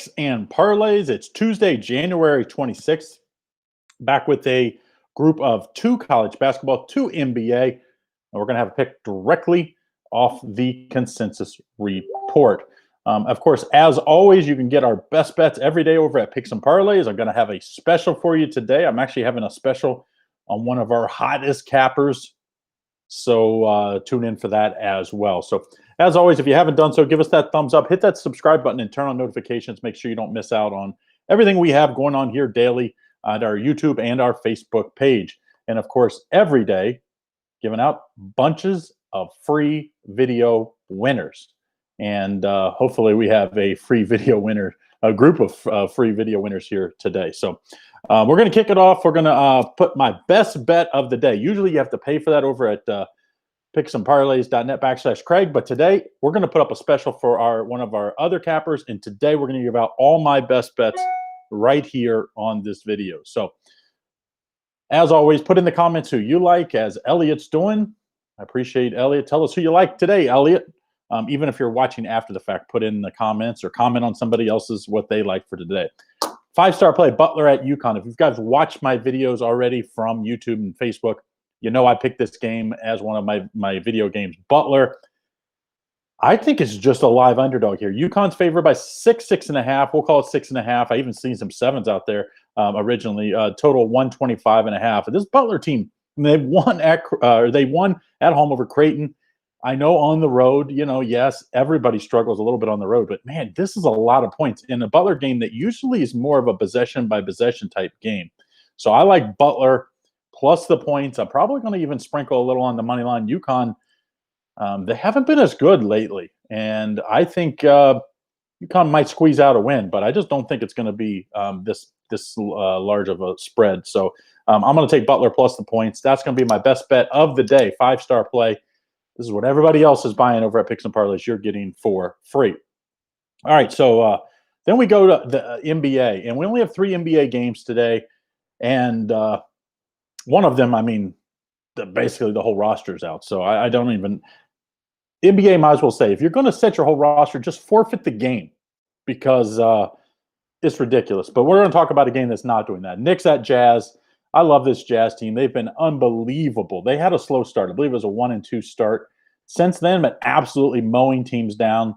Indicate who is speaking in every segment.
Speaker 1: Picks and Parlays. It's Tuesday, January 26th. Back with a group of 2 college basketball, 2 NBA. And we're going to have a pick directly off the consensus report. Of course, as always, you can get our best bets every day over at Picks and Parlays. I'm going to have a special for you today. I'm actually having a special on one of our hottest cappers. So tune in for that as well. So as always, if you haven't done so, give us that thumbs up, hit that subscribe button, and turn on notifications. Make sure you don't miss out on everything we have going on here daily at our YouTube and our Facebook page. And of course, every day, giving out bunches of free video winners. And hopefully we have a free video winner, a group of free video winners here today. So we're going to kick it off. We're going to put my best bet of the day. Usually you have to pay for that over at picksandparlays.net/Craig. But today we're going to put up a special for one of our other cappers. And today we're going to give out all my best bets right here on this video. So as always, put in the comments who you like, as Elliot's doing. I appreciate Elliot. Tell us who you like today, Elliot. Even if you're watching after the fact, put in the comments or comment on somebody else's what they like for today. 5-star play, Butler at Uconn. If you guys watched my videos already from YouTube and Facebook, you know I picked this game as one of my video games. Butler, I think it's just a live underdog here. Uconn's favored by 6.5. We'll call it 6.5. I even seen some 7s out there originally. Total 125.5. This Butler team, they won at home over Creighton. I know on the road, yes, everybody struggles a little bit on the road, but man, this is a lot of points in a Butler game that usually is more of a possession by possession type game. So I like Butler plus the points. I'm probably going to even sprinkle a little on the money line. Uconn, they haven't been as good lately, and I think Uconn might squeeze out a win, but I just don't think it's going to be this large of a spread. So I'm going to take Butler plus the points. That's going to be my best bet of the day. 5-star play. This is what everybody else is buying over at Picks and Parlays. You're getting for free. All right, so then we go to the NBA, and we only have 3 NBA games today, and one of them, I mean, basically the whole roster's out. So I don't even – NBA might as well say, if you're going to set your whole roster, just forfeit the game because it's ridiculous. But we're going to talk about a game that's not doing that. Knicks at Jazz. I love this Jazz team. They've been unbelievable. They had a slow start. I believe it was a 1-2 start. Since then, been absolutely mowing teams down.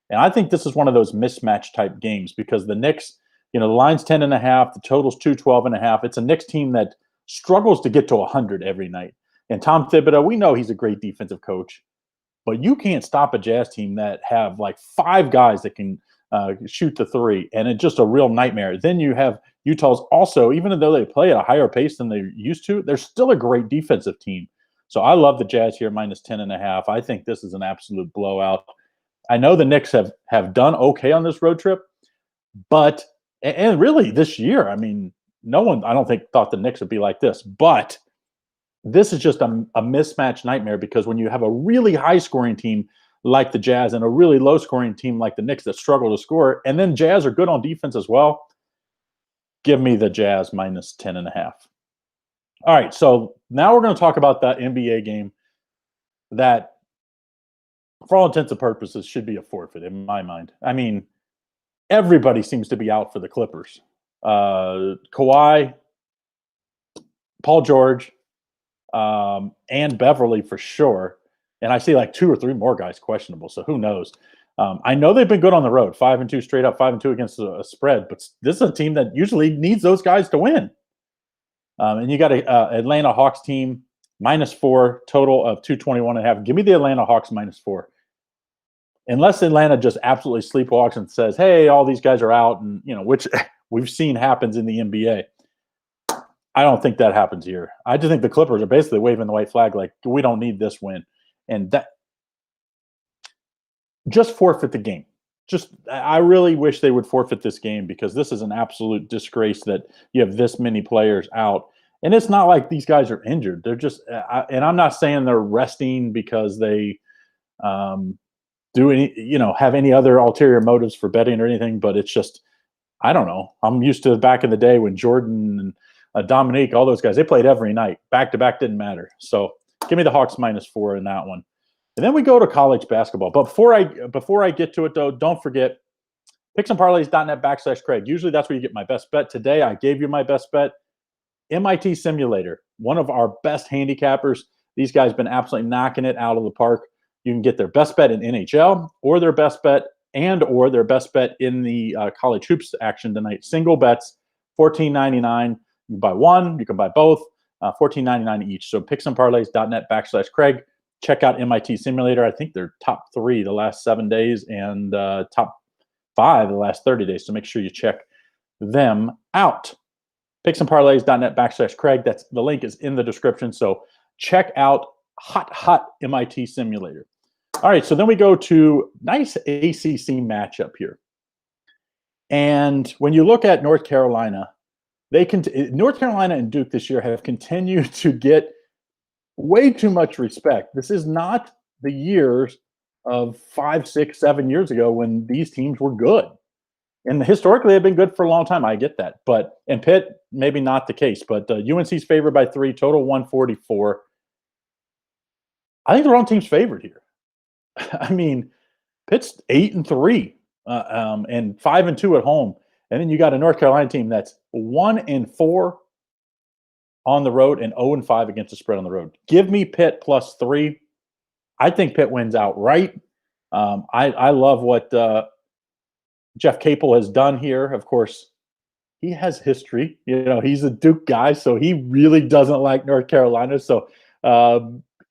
Speaker 1: And I think this is one of those mismatch type games because the Knicks, the line's 10.5, the total's 212.5. It's a Knicks team that struggles to get to 100 every night. And Tom Thibodeau, we know he's a great defensive coach, but you can't stop a Jazz team that have like 5 guys that can shoot the 3, and it's just a real nightmare. Then you have Utah's also, even though they play at a higher pace than they're used to, they're still a great defensive team. So I love the Jazz here, minus 10.5. I think this is an absolute blowout. I know the Knicks have done okay on this road trip, but and really this year, I mean, no one, I don't think, thought the Knicks would be like this. But this is just a mismatch nightmare because when you have a really high-scoring team like the Jazz and a really low-scoring team like the Knicks that struggle to score, and then Jazz are good on defense as well, give me the Jazz minus 10.5. All right, so now we're going to talk about that NBA game that, for all intents and purposes, should be a forfeit in my mind. I mean, everybody seems to be out for the Clippers. Kawhi, Paul George, and Beverly for sure. And I see like 2 or 3 more guys questionable, so who knows? I know they've been good on the road, 5-2 straight up, 5-2 against a spread, but this is a team that usually needs those guys to win. And you got a Atlanta Hawks team, -4, total of 221.5. Give me the Atlanta Hawks -4. Unless Atlanta just absolutely sleepwalks and says, hey, all these guys are out, and which we've seen happens in the NBA. I don't think that happens here. I just think the Clippers are basically waving the white flag like, we don't need this win. And that just forfeit the game. I really wish they would forfeit this game because this is an absolute disgrace that you have this many players out. And it's not like these guys are injured. They're just and I'm not saying they're resting because they do any, have any other ulterior motives for betting or anything, but it's just, I don't know. I'm used to back in the day when Jordan and Dominique, all those guys, they played every night. Back-to-back didn't matter. So give me the Hawks -4 in that one. And then we go to college basketball. But before I get to it, though, don't forget picksandparlays.net/Craig. Usually that's where you get my best bet. Today I gave you my best bet. MIT Simulator, one of our best handicappers. These guys have been absolutely knocking it out of the park. You can get their best bet in NHL or their best bet or their best bet in the college hoops action tonight. Single bets, $14.99. You can buy one, you can buy both, $14.99 each. So picksandparlays.net/Craig. Check out MIT Simulator. I think they're top 3 the last 7 days and top 5 the last 30 days. So make sure you check them out. picksandparlays.net/Craig. That's the link is in the description. So check out hot MIT Simulator. All right, so then we go to nice ACC matchup here. And when you look at North Carolina, North Carolina and Duke this year have continued to get way too much respect. This is not the years of 5, 6, 7 years ago when these teams were good. And historically, they've been good for a long time. I get that. But in Pitt, maybe not the case. But UNC's favored by 3, total 144. I think the wrong team's favored here. I mean, Pitt's 8-3 and 5-2 at home. And then you got a North Carolina team that's 1-4 on the road and 0-5 against the spread on the road. Give me Pitt +3. I think Pitt wins outright. I love what Jeff Capel has done here. Of course, he has history. You know, he's a Duke guy, so he really doesn't like North Carolina. So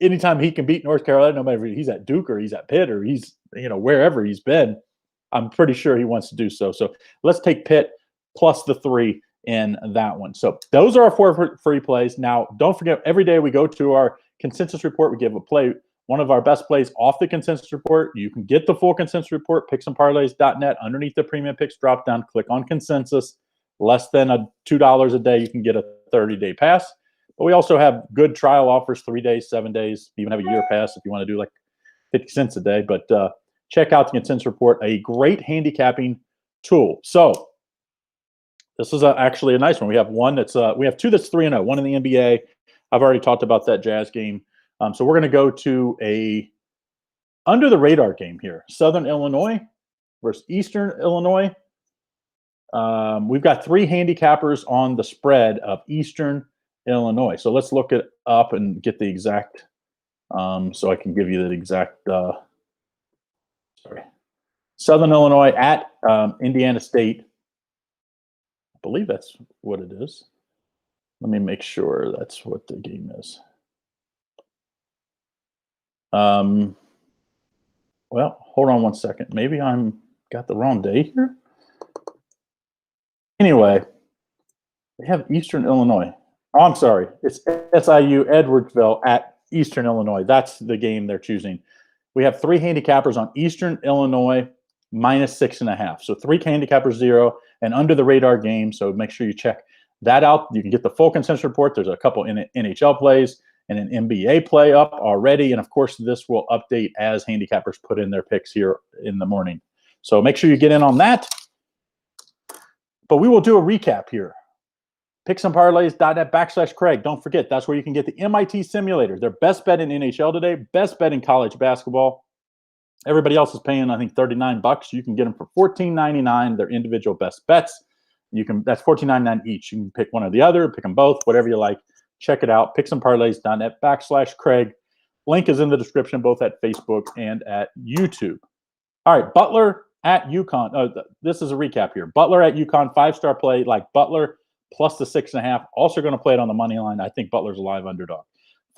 Speaker 1: anytime he can beat North Carolina, no matter if he's at Duke or he's at Pitt or he's, wherever he's been, I'm pretty sure he wants to do so. So let's take Pitt +3 in that one. So those are our 4 free plays. Now, don't forget, every day we go to our consensus report. We give a play, one of our best plays off the consensus report. You can get the full consensus report, picksandparlays.net. Underneath the premium picks drop down, click on consensus. Less than $2 a day, you can get a 30-day pass. But we also have good trial offers, 3 days, 7 days, even have a year pass if you want to do like 50 cents a day. But check out the consensus report, a great handicapping tool. So this is actually a nice one. We have one that's we have 2 that's 3-0, one in the NBA. I've already talked about that Jazz game. So we're going to go to a under the radar game here. Southern Illinois versus Eastern Illinois. We've got 3 handicappers on the spread of Eastern Illinois. So let's look it up and get the exact, so I can give you the exact, Southern Illinois at Indiana State. I believe that's what it is. Let me make sure that's what the game is. Well, hold on one second. Maybe I'm got the wrong day here. Anyway, they have Eastern Illinois. Oh, I'm sorry. It's SIU Edwardsville at Eastern Illinois. That's the game they're choosing. We have 3 handicappers on Eastern Illinois -6.5. So 3 handicappers, 0, and under the radar game. So make sure you check that out. You can get the full consensus report. There's a couple NHL plays and an NBA play up already. And of course, this will update as handicappers put in their picks here in the morning. So make sure you get in on that. But we will do a recap here. picksandparlays.net/Craig. Don't forget, that's where you can get the MIT Simulator. Their best bet in NHL today, best bet in college basketball. Everybody else is paying, I think, $39. You can get them for $14.99. They're individual best bets. That's $14.99 each. You can pick one or the other, pick them both, whatever you like. Check it out. picksandparlays.net/Craig. Link is in the description, both at Facebook and at YouTube. All right, Butler at Uconn. This is a recap here. Butler at Uconn, 5-star play, like Butler, plus the 6.5. Also going to play it on the money line. I think Butler's a live underdog.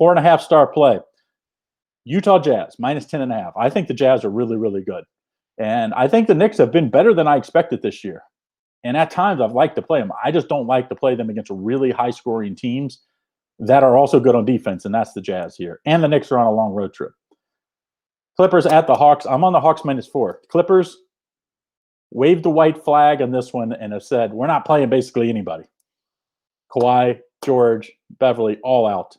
Speaker 1: 4.5-star play. Utah Jazz, -10.5. I think the Jazz are really, really good. And I think the Knicks have been better than I expected this year. And at times, I've liked to play them. I just don't like to play them against really high-scoring teams that are also good on defense, and that's the Jazz here. And the Knicks are on a long road trip. Clippers at the Hawks. I'm on the Hawks -4. Clippers waved the white flag on this one and have said, we're not playing basically anybody. Kawhi, George, Beverly, all out.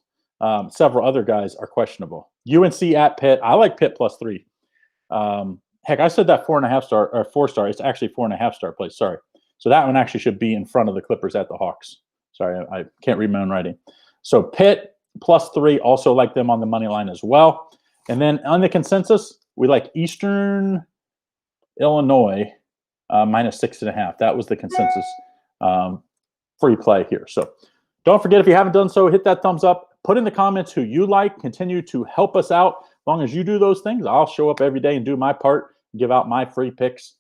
Speaker 1: Several other guys are questionable. UNC at Pitt. I like Pitt +3. Heck, I said that 4.5-star or 4-star. It's actually 4.5-star play. Sorry. So that one actually should be in front of the Clippers at the Hawks. Sorry, I can't read my own writing. So Pitt +3, also like them on the money line as well. And then on the consensus, we like Eastern Illinois minus 6.5. That was the consensus free play here. So don't forget, if you haven't done so, hit that thumbs up. Put in the comments who you like. Continue to help us out. As long as you do those things, I'll show up every day and do my part, give out my free picks,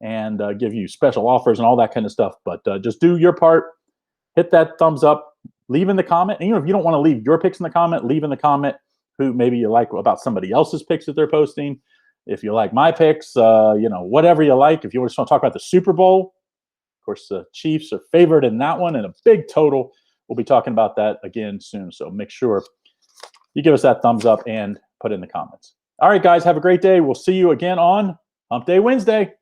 Speaker 1: and give you special offers and all that kind of stuff. But just do your part. Hit that thumbs up. Leave in the comment. And, if you don't want to leave your picks in the comment, leave in the comment who maybe you like about somebody else's picks that they're posting. If you like my picks, whatever you like. If you just want to talk about the Super Bowl, of course, the Chiefs are favored in that one and a big total. We'll be talking about that again soon. So make sure you give us that thumbs up and put in the comments. All right, guys, have a great day. We'll see you again on Hump Day Wednesday.